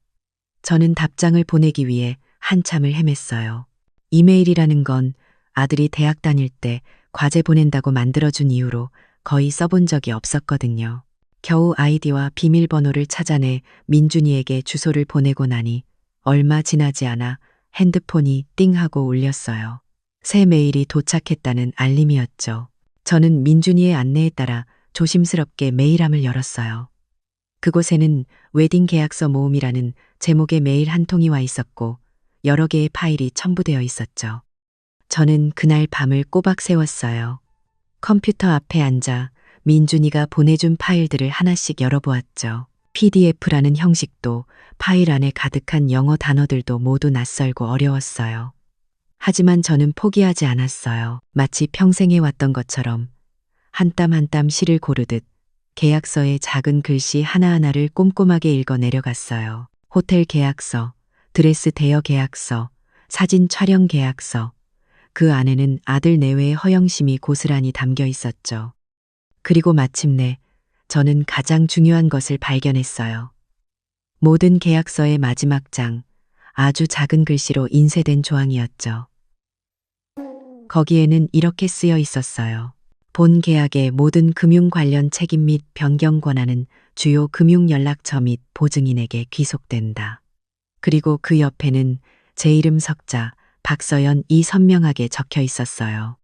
저는 답장을 보내기 위해 한참을 헤맸어요. 이메일이라는 건 아들이 대학 다닐 때 과제 보낸다고 만들어준 이후로 거의 써본 적이 없었거든요. 겨우 아이디와 비밀번호를 찾아내 민준이에게 주소를 보내고 나니 얼마 지나지 않아 핸드폰이 띵 하고 울렸어요. 새 메일이 도착했다는 알림이었죠. 저는 민준이의 안내에 따라 조심스럽게 메일함을 열었어요. 그곳에는 웨딩 계약서 모음이라는 제목의 메일 한 통이 와 있었고 여러 개의 파일이 첨부되어 있었죠. 저는 그날 밤을 꼬박 새웠어요. 컴퓨터 앞에 앉아 민준이가 보내준 파일들을 하나씩 열어보았죠. PDF라는 형식도 파일 안에 가득한 영어 단어들도 모두 낯설고 어려웠어요. 하지만 저는 포기하지 않았어요. 마치 평생 해왔던 것처럼 한 땀 한 땀 실을 고르듯 계약서의 작은 글씨 하나하나를 꼼꼼하게 읽어 내려갔어요. 호텔 계약서, 드레스 대여 계약서, 사진 촬영 계약서. 그 안에는 아들 내외의 허영심이 고스란히 담겨 있었죠. 그리고 마침내 저는 가장 중요한 것을 발견했어요. 모든 계약서의 마지막 장, 아주 작은 글씨로 인쇄된 조항이었죠. 거기에는 이렇게 쓰여 있었어요. 본 계약의 모든 금융 관련 책임 및 변경 권한은 주요 금융 연락처 및 보증인에게 귀속된다. 그리고 그 옆에는 제 이름 석자 박서연이 선명하게 적혀 있었어요.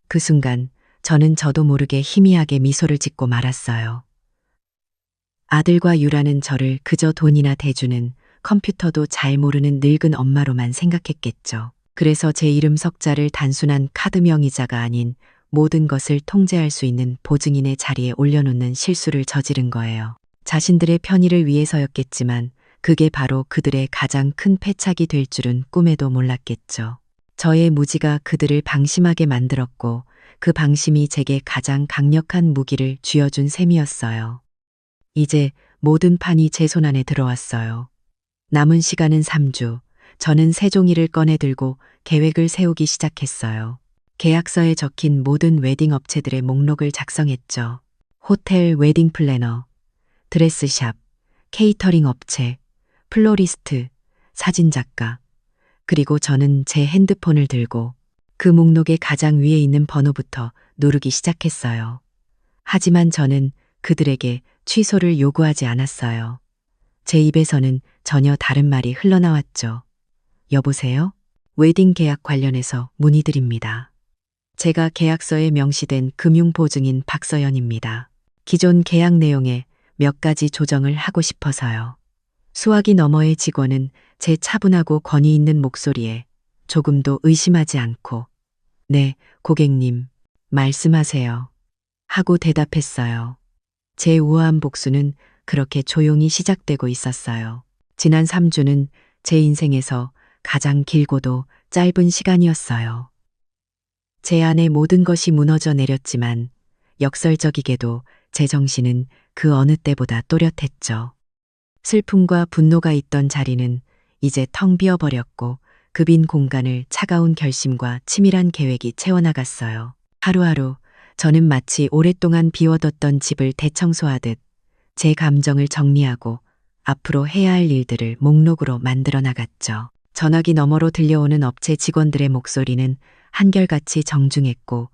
그 순간 저는 저도 모르게 희미하게 미소를 짓고 말았어요. 아들과 유라는 저를 그저 돈이나 대주는 컴퓨터도 잘 모르는 늙은 엄마로만 생각했겠죠. 그래서 제 이름 석자를 단순한 카드 명의자가 아닌 모든 것을 통제할 수 있는 보증인의 자리에 올려놓는 실수를 저지른 거예요. 자신들의 편의를 위해서였겠지만 그게 바로 그들의 가장 큰 패착이 될 줄은 꿈에도 몰랐겠죠. 저의 무지가 그들을 방심하게 만들었고 그 방심이 제게 가장 강력한 무기를 쥐어준 셈이었어요. 이제 모든 판이 제 손 안에 들어왔어요. 남은 시간은 3주. 저는 새 종이를 꺼내 들고 계획을 세우기 시작했어요. 계약서에 적힌 모든 웨딩 업체들의 목록을 작성했죠. 호텔 웨딩 플래너, 드레스샵, 케이터링 업체, 플로리스트, 사진작가. 그리고 저는 제 핸드폰을 들고 그 목록의 가장 위에 있는 번호부터 누르기 시작했어요. 하지만 저는 그들에게 취소를 요구하지 않았어요. 제 입에서는 전혀 다른 말이 흘러나왔죠. 여보세요? 웨딩 계약 관련해서 문의드립니다. 제가 계약서에 명시된 금융보증인 박서연입니다. 기존 계약 내용에 몇 가지 조정을 하고 싶어서요. 수화기 너머의 직원은 제 차분하고 권위 있는 목소리에 조금도 의심하지 않고 네, 고객님, 말씀하세요. 하고 대답했어요. 제 우아한 복수는 그렇게 조용히 시작되고 있었어요. 지난 3주는 제 인생에서 가장 길고도 짧은 시간이었어요. 제 안의 모든 것이 무너져 내렸지만 역설적이게도 제 정신은 그 어느 때보다 또렷했죠. 슬픔과 분노가 있던 자리는 이제 텅 비어버렸고 그 빈 공간을 차가운 결심과 치밀한 계획이 채워나갔어요. 하루하루 저는 마치 오랫동안 비워뒀던 집을 대청소하듯 제 감정을 정리하고 앞으로 해야 할 일들을 목록으로 만들어 나갔죠. 전화기 너머로 들려오는 업체 직원들의 목소리는 한결같이 정중했고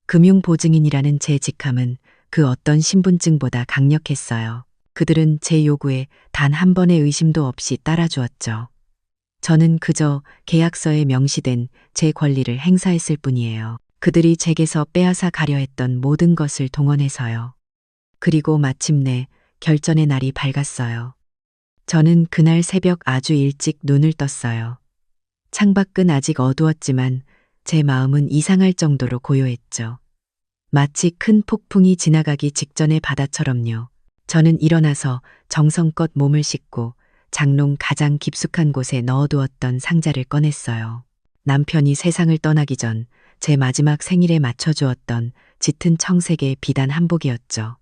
금융보증인이라는 제 직함은 그 어떤 신분증보다 강력했어요. 그들은 제 요구에 단 한 번의 의심도 없이 따라주었죠. 저는 그저 계약서에 명시된 제 권리를 행사했을 뿐이에요. 그들이 제게서 빼앗아 가려 했던 모든 것을 동원해서요. 그리고 마침내 결전의 날이 밝았어요. 저는 그날 새벽 아주 일찍 눈을 떴어요. 창밖은 아직 어두웠지만 제 마음은 이상할 정도로 고요했죠. 마치 큰 폭풍이 지나가기 직전의 바다처럼요. 저는 일어나서 정성껏 몸을 씻고 장롱 가장 깊숙한 곳에 넣어두었던 상자를 꺼냈어요. 남편이 세상을 떠나기 전 제 마지막 생일에 맞춰주었던 짙은 청색의 비단 한복이었죠.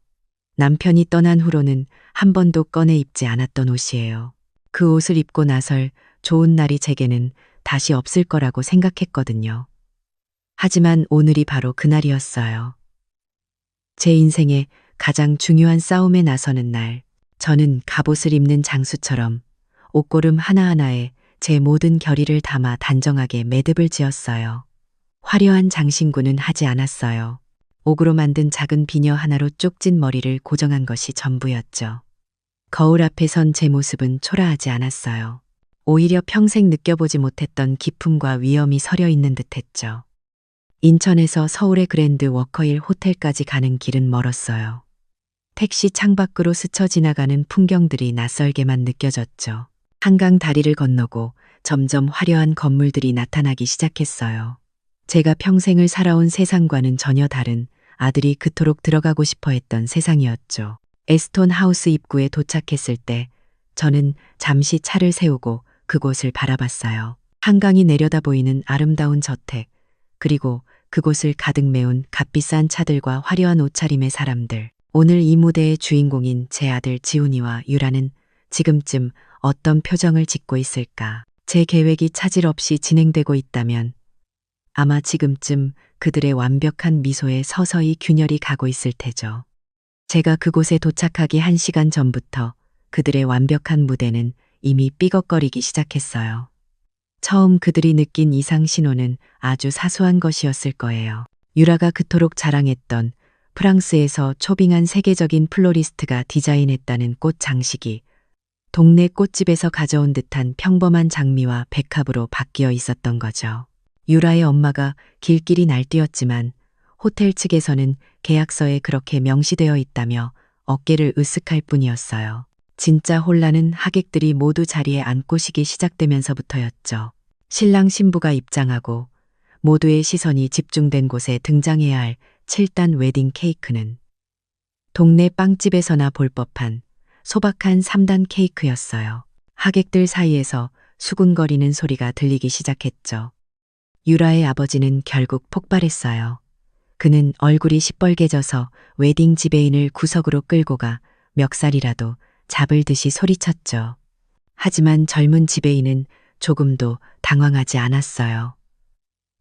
남편이 떠난 후로는 한 번도 꺼내 입지 않았던 옷이에요. 그 옷을 입고 나설 좋은 날이 제게는 다시 없을 거라고 생각했거든요. 하지만 오늘이 바로 그날이었어요. 제 인생의 가장 중요한 싸움에 나서는 날, 저는 갑옷을 입는 장수처럼 옷고름 하나하나에 제 모든 결의를 담아 단정하게 매듭을 지었어요. 화려한 장신구는 하지 않았어요. 옥으로 만든 작은 비녀 하나로 쪽진 머리를 고정한 것이 전부였죠. 거울 앞에 선 제 모습은 초라하지 않았어요. 오히려 평생 느껴보지 못했던 기품과 위엄이 서려 있는 듯했죠. 인천에서 서울의 그랜드 워커힐 호텔까지 가는 길은 멀었어요. 택시 창밖으로 스쳐 지나가는 풍경들이 낯설게만 느껴졌죠. 한강 다리를 건너고 점점 화려한 건물들이 나타나기 시작했어요. 제가 평생을 살아온 세상과는 전혀 다른 아들이 그토록 들어가고 싶어 했던 세상이었죠. 에스톤 하우스 입구에 도착했을 때 저는 잠시 차를 세우고 그곳을 바라봤어요. 한강이 내려다 보이는 아름다운 저택, 그리고 그곳을 가득 메운 값비싼 차들과 화려한 옷차림의 사람들. 오늘 이 무대의 주인공인 제 아들 지훈이와 유라는 지금쯤 어떤 표정을 짓고 있을까? 제 계획이 차질 없이 진행되고 있다면 아마 지금쯤 그들의 완벽한 미소에 서서히 균열이 가고 있을 테죠. 제가 그곳에 도착하기 1시간 전부터 그들의 완벽한 무대는 이미 삐걱거리기 시작했어요. 처음 그들이 느낀 이상 신호는 아주 사소한 것이었을 거예요. 유라가 그토록 자랑했던 프랑스에서 초빙한 세계적인 플로리스트가 디자인했다는 꽃 장식이 동네 꽃집에서 가져온 듯한 평범한 장미와 백합으로 바뀌어 있었던 거죠. 유라의 엄마가 길길이 날뛰었지만 호텔 측에서는 계약서에 그렇게 명시되어 있다며 어깨를 으쓱할 뿐이었어요. 진짜 혼란은 하객들이 모두 자리에 앉고 쉬기 시작되면서부터였죠. 신랑 신부가 입장하고 모두의 시선이 집중된 곳에 등장해야 할 7단 웨딩 케이크는 동네 빵집에서나 볼 법한 소박한 3단 케이크였어요. 하객들 사이에서 수군거리는 소리가 들리기 시작했죠. 유라의 아버지는 결국 폭발했어요. 그는 얼굴이 시뻘개져서 웨딩 지배인을 구석으로 끌고 가 멱살이라도 잡을 듯이 소리쳤죠. 하지만 젊은 지배인은 조금도 당황하지 않았어요.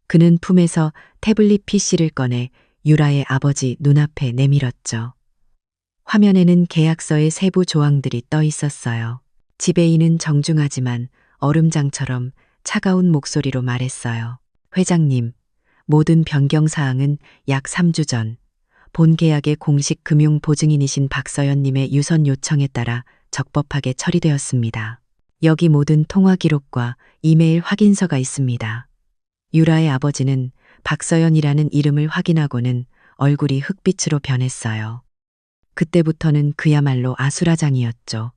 그는 품에서 태블릿 PC를 꺼내 유라의 아버지 눈앞에 내밀었죠. 화면에는 계약서의 세부 조항들이 떠 있었어요. 지배인은 정중하지만 얼음장처럼 차가운 목소리로 말했어요. 회장님, 모든 변경 사항은 약 3주 전 본 계약의 공식 금융 보증인이신 박서연님의 유선 요청에 따라 적법하게 처리되었습니다. 여기 모든 통화 기록과 이메일 확인서가 있습니다. 유라의 아버지는 박서연이라는 이름을 확인하고는 얼굴이 흑빛으로 변했어요. 그때부터는 그야말로 아수라장이었죠.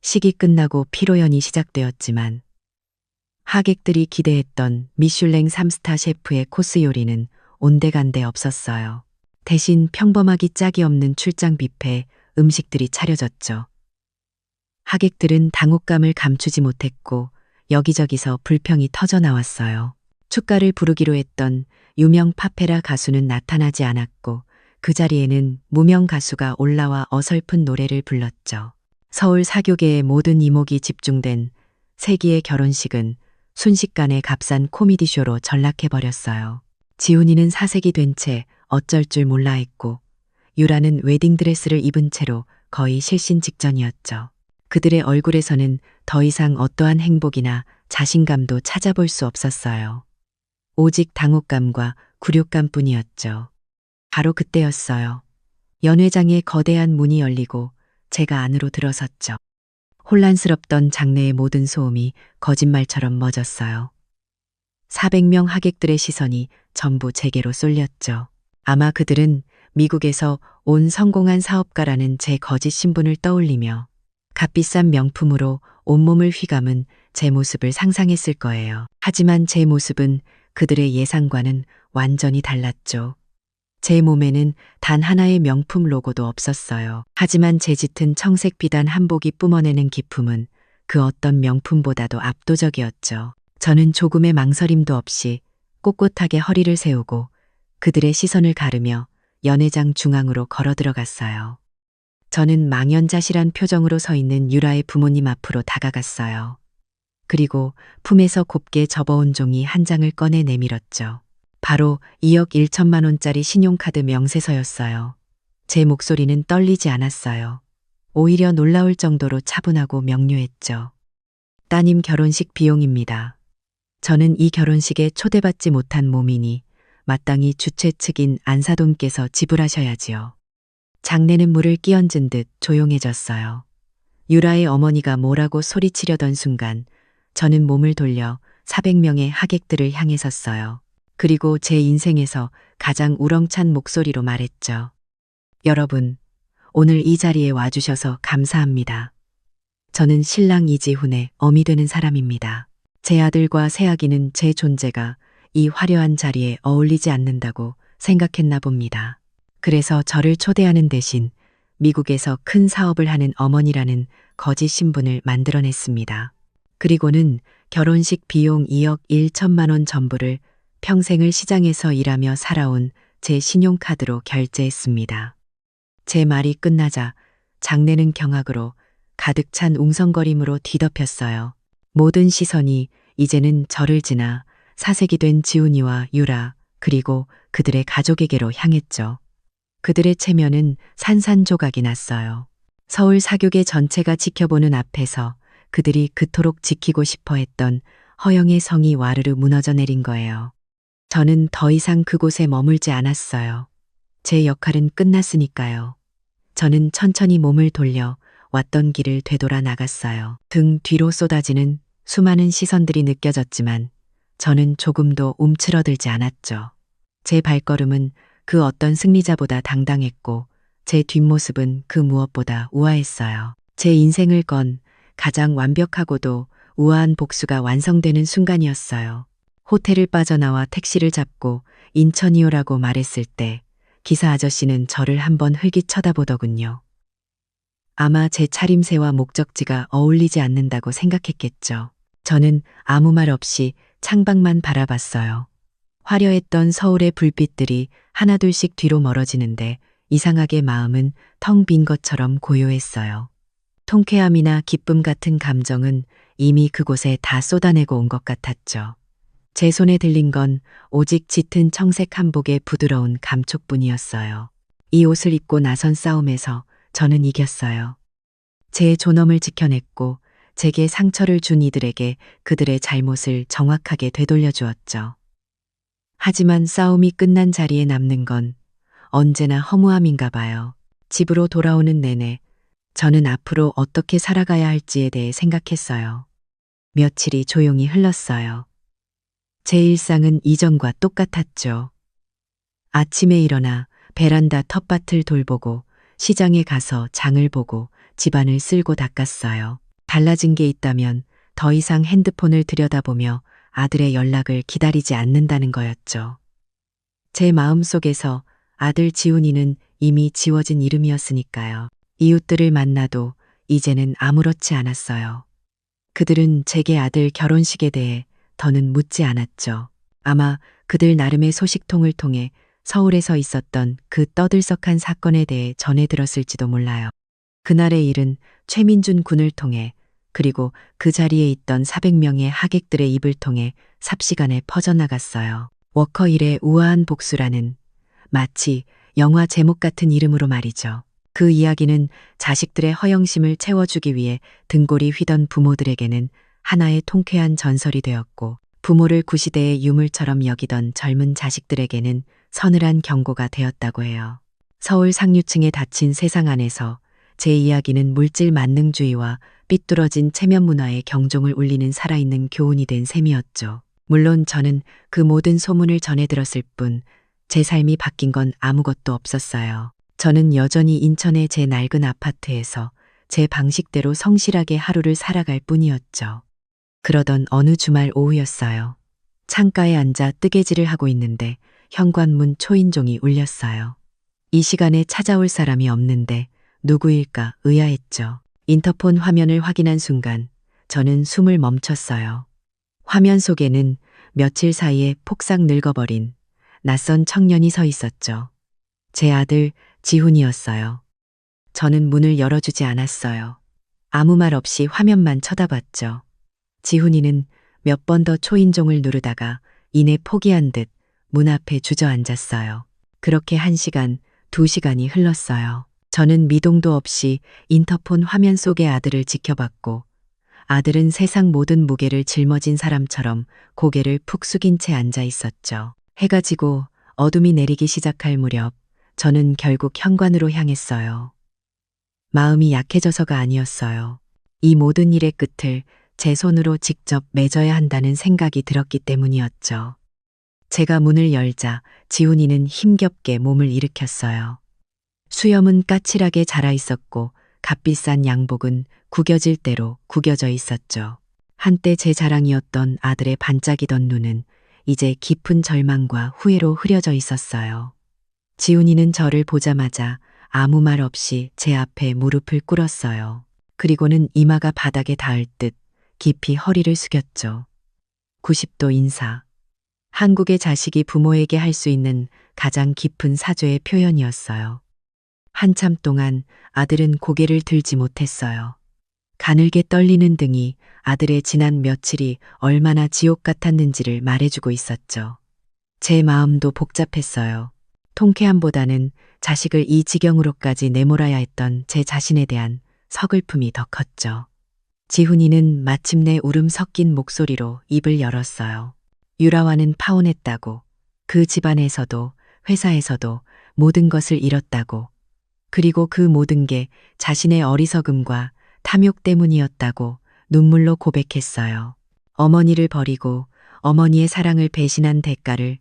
식이 끝나고 피로연이 시작되었지만 하객들이 기대했던 미슐랭 3스타 셰프의 코스 요리는 온데간데 없었어요. 대신 평범하기 짝이 없는 출장 뷔페 음식들이 차려졌죠. 하객들은 당혹감을 감추지 못했고 여기저기서 불평이 터져 나왔어요. 축가를 부르기로 했던 유명 파페라 가수는 나타나지 않았고 그 자리에는 무명 가수가 올라와 어설픈 노래를 불렀죠. 서울 사교계의 모든 이목이 집중된 세기의 결혼식은 순식간에 값싼 코미디쇼로 전락해버렸어요. 지훈이는 사색이 된 채 어쩔 줄 몰라 했고 유라는 웨딩드레스를 입은 채로 거의 실신 직전이었죠. 그들의 얼굴에서는 더 이상 어떠한 행복이나 자신감도 찾아볼 수 없었어요. 오직 당혹감과 굴욕감뿐이었죠. 바로 그때였어요. 연회장의 거대한 문이 열리고 제가 안으로 들어섰죠. 혼란스럽던 장내의 모든 소음이 거짓말처럼 멎었어요. 400명 하객들의 시선이 전부 제게로 쏠렸죠. 아마 그들은 미국에서 온 성공한 사업가라는 제 거짓 신분을 떠올리며 값비싼 명품으로 온몸을 휘감은 제 모습을 상상했을 거예요. 하지만 제 모습은 그들의 예상과는 완전히 달랐죠. 제 몸에는 단 하나의 명품 로고도 없었어요. 하지만 제 짙은 청색 비단 한복이 뿜어내는 기품은 그 어떤 명품보다도 압도적이었죠. 저는 조금의 망설임도 없이 꼿꼿하게 허리를 세우고 그들의 시선을 가르며 연회장 중앙으로 걸어 들어갔어요. 저는 망연자실한 표정으로 서 있는 유라의 부모님 앞으로 다가갔어요. 그리고 품에서 곱게 접어온 종이 한 장을 꺼내 내밀었죠. 바로 2억 1천만 원짜리 신용카드 명세서였어요. 제 목소리는 떨리지 않았어요. 오히려 놀라울 정도로 차분하고 명료했죠. 따님 결혼식 비용입니다. 저는 이 결혼식에 초대받지 못한 몸이니 마땅히 주최 측인 안사돈께서 지불하셔야지요. 장내는 물을 끼얹은 듯 조용해졌어요. 유라의 어머니가 뭐라고 소리치려던 순간 저는 몸을 돌려 400명의 하객들을 향해 섰어요. 그리고 제 인생에서 가장 우렁찬 목소리로 말했죠. 여러분, 오늘 이 자리에 와주셔서 감사합니다. 저는 신랑 이지훈의 어미 되는 사람입니다. 제 아들과 새아기는 제 존재가 이 화려한 자리에 어울리지 않는다고 생각했나 봅니다. 그래서 저를 초대하는 대신 미국에서 큰 사업을 하는 어머니라는 거짓 신분을 만들어냈습니다. 그리고는 결혼식 비용 2억 1천만 원 전부를 평생을 시장에서 일하며 살아온 제 신용카드로 결제했습니다. 제 말이 끝나자 장례는 경악으로 가득 찬 웅성거림으로 뒤덮였어요. 모든 시선이 이제는 저를 지나 사색이 된 지훈이와 유라 그리고 그들의 가족에게로 향했죠. 그들의 체면은 산산조각이 났어요. 서울 사교계 전체가 지켜보는 앞에서 그들이 그토록 지키고 싶어 했던 허영의 성이 와르르 무너져 내린 거예요. 저는 더 이상 그곳에 머물지 않았어요. 제 역할은 끝났으니까요. 저는 천천히 몸을 돌려 왔던 길을 되돌아 나갔어요. 등 뒤로 쏟아지는 수많은 시선들이 느껴졌지만 저는 조금도 움츠러들지 않았죠. 제 발걸음은 그 어떤 승리자보다 당당했고 제 뒷모습은 그 무엇보다 우아했어요. 제 인생을 건 가장 완벽하고도 우아한 복수가 완성되는 순간이었어요. 호텔을 빠져나와 택시를 잡고 인천이오라고 말했을 때 기사 아저씨는 저를 한번 흘깃 쳐다보더군요. 아마 제 차림새와 목적지가 어울리지 않는다고 생각했겠죠. 저는 아무 말 없이 창밖만 바라봤어요. 화려했던 서울의 불빛들이 하나둘씩 뒤로 멀어지는데 이상하게 마음은 텅 빈 것처럼 고요했어요. 통쾌함이나 기쁨 같은 감정은 이미 그곳에 다 쏟아내고 온 것 같았죠. 제 손에 들린 건 오직 짙은 청색 한복의 부드러운 감촉뿐이었어요. 이 옷을 입고 나선 싸움에서 저는 이겼어요. 제 존엄을 지켜냈고 제게 상처를 준 이들에게 그들의 잘못을 정확하게 되돌려 주었죠. 하지만 싸움이 끝난 자리에 남는 건 언제나 허무함인가 봐요. 집으로 돌아오는 내내 저는 앞으로 어떻게 살아가야 할지에 대해 생각했어요. 며칠이 조용히 흘렀어요. 제 일상은 이전과 똑같았죠. 아침에 일어나 베란다 텃밭을 돌보고 시장에 가서 장을 보고 집안을 쓸고 닦았어요. 달라진 게 있다면 더 이상 핸드폰을 들여다보며 아들의 연락을 기다리지 않는다는 거였죠. 제 마음속에서 아들 지훈이는 이미 지워진 이름이었으니까요. 이웃들을 만나도 이제는 아무렇지 않았어요. 그들은 제게 아들 결혼식에 대해 더는 묻지 않았죠. 아마 그들 나름의 소식통을 통해 서울에서 있었던 그 떠들썩한 사건에 대해 전해 들었을지도 몰라요. 그날의 일은 최민준 군을 통해 그리고 그 자리에 있던 400명의 하객들의 입을 통해 삽시간에 퍼져나갔어요. 워커 일의 우아한 복수라는 마치 영화 제목 같은 이름으로 말이죠. 그 이야기는 자식들의 허영심을 채워주기 위해 등골이 휘던 부모들에게는 하나의 통쾌한 전설이 되었고 부모를 구시대의 유물처럼 여기던 젊은 자식들에게는 서늘한 경고가 되었다고 해요. 서울 상류층에 닫힌 세상 안에서 제 이야기는 물질 만능주의와 삐뚤어진 체면 문화의 경종을 울리는 살아있는 교훈이 된 셈이었죠. 물론 저는 그 모든 소문을 전해 들었을 뿐 제 삶이 바뀐 건 아무것도 없었어요. 저는 여전히 인천의 제 낡은 아파트에서 제 방식대로 성실하게 하루를 살아갈 뿐이었죠. 그러던 어느 주말 오후였어요. 창가에 앉아 뜨개질을 하고 있는데 현관문 초인종이 울렸어요. 이 시간에 찾아올 사람이 없는데 누구일까 의아했죠. 인터폰 화면을 확인한 순간 저는 숨을 멈췄어요. 화면 속에는 며칠 사이에 폭삭 늙어버린 낯선 청년이 서 있었죠. 제 아들 지훈이었어요. 저는 문을 열어주지 않았어요. 아무 말 없이 화면만 쳐다봤죠. 지훈이는 몇 번 더 초인종을 누르다가 이내 포기한 듯 문 앞에 주저앉았어요. 그렇게 1시간, 2시간이 흘렀어요. 저는 미동도 없이 인터폰 화면 속의 아들을 지켜봤고 아들은 세상 모든 무게를 짊어진 사람처럼 고개를 푹 숙인 채 앉아 있었죠. 해가 지고 어둠이 내리기 시작할 무렵 저는 결국 현관으로 향했어요. 마음이 약해져서가 아니었어요. 이 모든 일의 끝을 제 손으로 직접 맺어야 한다는 생각이 들었기 때문이었죠. 제가 문을 열자 지훈이는 힘겹게 몸을 일으켰어요. 수염은 까칠하게 자라 있었고 값비싼 양복은 구겨질 대로 구겨져 있었죠. 한때 제 자랑이었던 아들의 반짝이던 눈은 이제 깊은 절망과 후회로 흐려져 있었어요. 지훈이는 저를 보자마자 아무 말 없이 제 앞에 무릎을 꿇었어요. 그리고는 이마가 바닥에 닿을 듯 깊이 허리를 숙였죠. 90도 인사. 한국의 자식이 부모에게 할 수 있는 가장 깊은 사죄의 표현이었어요. 한참 동안 아들은 고개를 들지 못했어요. 가늘게 떨리는 등이 아들의 지난 며칠이 얼마나 지옥 같았는지를 말해주고 있었죠. 제 마음도 복잡했어요. 통쾌함보다는 자식을 이 지경으로까지 내몰아야 했던 제 자신에 대한 서글픔이 더 컸죠. 지훈이는 마침내 울음 섞인 목소리로 입을 열었어요. 유라와는 파혼했다고, 그 집안에서도 회사에서도 모든 것을 잃었다고, 그리고 그 모든 게 자신의 어리석음과 탐욕 때문이었다고 눈물로 고백했어요. 어머니를 버리고 어머니의 사랑을 배신한 대가를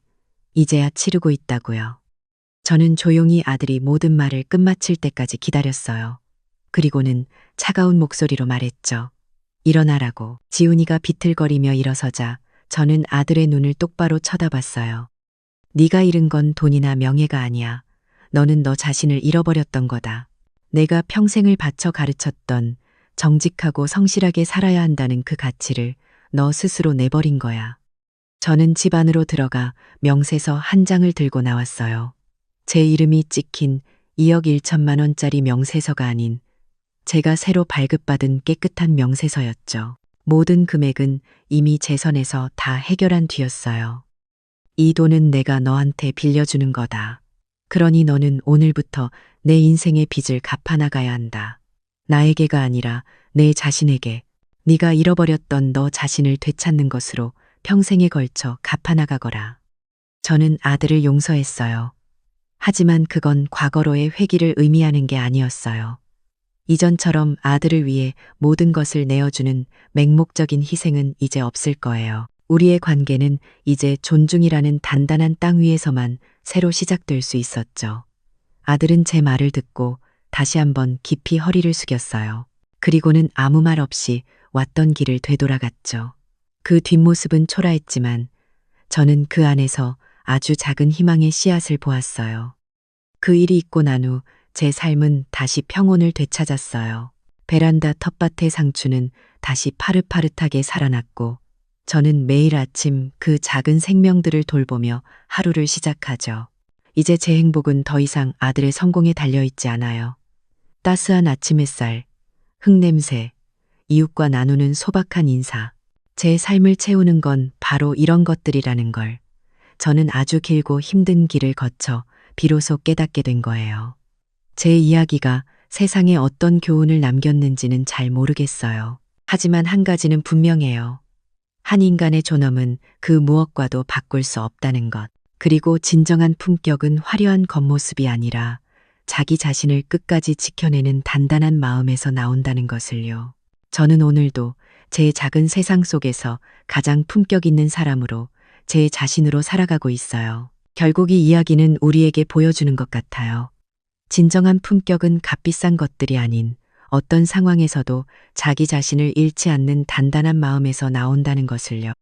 이제야 치르고 있다고요. 저는 조용히 아들이 모든 말을 끝마칠 때까지 기다렸어요. 그리고는 차가운 목소리로 말했죠. 일어나라고. 지훈이가 비틀거리며 일어서자 저는 아들의 눈을 똑바로 쳐다봤어요. 네가 잃은 건 돈이나 명예가 아니야. 너는 너 자신을 잃어버렸던 거다. 내가 평생을 바쳐 가르쳤던 정직하고 성실하게 살아야 한다는 그 가치를 너 스스로 내버린 거야. 저는 집 안으로 들어가 명세서 한 장을 들고 나왔어요. 제 이름이 찍힌 2억 1천만 원짜리 명세서가 아닌 제가 새로 발급받은 깨끗한 명세서였죠. 모든 금액은 이미 제 선에서 다 해결한 뒤였어요. 이 돈은 내가 너한테 빌려주는 거다. 그러니 너는 오늘부터 내 인생의 빚을 갚아나가야 한다. 나에게가 아니라 내 자신에게, 네가 잃어버렸던 너 자신을 되찾는 것으로 평생에 걸쳐 갚아나가거라. 저는 아들을 용서했어요. 하지만 그건 과거로의 회귀를 의미하는 게 아니었어요. 이전처럼 아들을 위해 모든 것을 내어주는 맹목적인 희생은 이제 없을 거예요. 우리의 관계는 이제 존중이라는 단단한 땅 위에서만 새로 시작될 수 있었죠. 아들은 제 말을 듣고 다시 한번 깊이 허리를 숙였어요. 그리고는 아무 말 없이 왔던 길을 되돌아갔죠. 그 뒷모습은 초라했지만 저는 그 안에서 아주 작은 희망의 씨앗을 보았어요. 그 일이 있고 난 후 제 삶은 다시 평온을 되찾았어요. 베란다 텃밭의 상추는 다시 파릇파릇하게 살아났고 저는 매일 아침 그 작은 생명들을 돌보며 하루를 시작하죠. 이제 제 행복은 더 이상 아들의 성공에 달려있지 않아요. 따스한 아침 햇살, 흙냄새, 이웃과 나누는 소박한 인사. 제 삶을 채우는 건 바로 이런 것들이라는 걸 저는 아주 길고 힘든 길을 거쳐 비로소 깨닫게 된 거예요. 제 이야기가 세상에 어떤 교훈을 남겼는지는 잘 모르겠어요. 하지만 한 가지는 분명해요. 한 인간의 존엄은 그 무엇과도 바꿀 수 없다는 것. 그리고 진정한 품격은 화려한 겉모습이 아니라 자기 자신을 끝까지 지켜내는 단단한 마음에서 나온다는 것을요. 저는 오늘도 제 작은 세상 속에서 가장 품격 있는 사람으로 제 자신으로 살아가고 있어요. 결국 이 이야기는 우리에게 보여주는 것 같아요. 진정한 품격은 값비싼 것들이 아닌 어떤 상황에서도 자기 자신을 잃지 않는 단단한 마음에서 나온다는 것을요.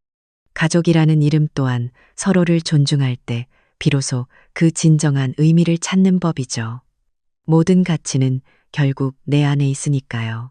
가족이라는 이름 또한 서로를 존중할 때 비로소 그 진정한 의미를 찾는 법이죠. 모든 가치는 결국 내 안에 있으니까요.